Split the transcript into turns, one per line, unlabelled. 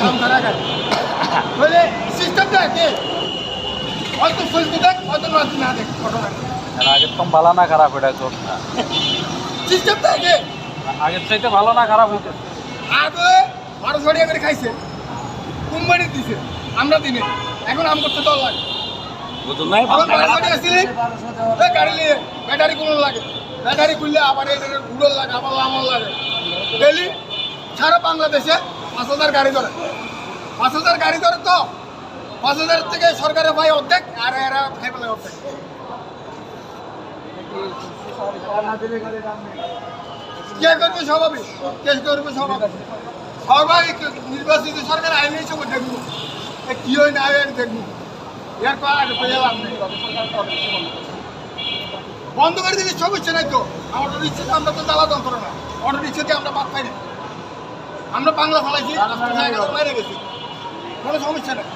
দাম ধরা গাড়ি বলে সিস্টেমটা কি হয়তো ফেসবুক দেখ হয়তো না দেখ ঘটনা
আগের তো ভালো না খারাপ এটা চোখ না
সিস্টেমটা কি
আগের চাইতে ভালো না খারাপ হইতে
আগে 1200 টাকা করে খাইছে কোম্পানি দিছে আমরা দিনে এখন আম করতে দল লাগে
বুঝুন নাই
এখন 1200 টাকা ছিল গাড়ি নিয়ে ব্যাটারি কোনো লাগে ব্যাটারি খুললে আবার এটার গুড়ল লাগে আবার লামল লাগে ডেলি সারা বাংলাদেশে 5000 গাড়ি ধরে 5000 গাড়ি ধরে তো 5000 থেকে সরকারের ভাই অর্ধেক আর এরা খাই বলে অর্ধেক কে করবে স্বাভাবিক কে করবে স্বাভাবিক স্বাভাবিক নির্বাচিত সরকার আইনের সময় দেখবো কি হয় না হয় দেখবো এর পর আগে পেয়ে লাভ নেই বন্ধ করে দিলে সমস্যা নাই তো অটো রিক্সাতে আমরা তো জ্বালাতন করে না অটো রিক্সাতে আমরা বাদ পাই না আমরা বাংলা চালাইছি বাইরে গেছি কোনো সমস্যা নেই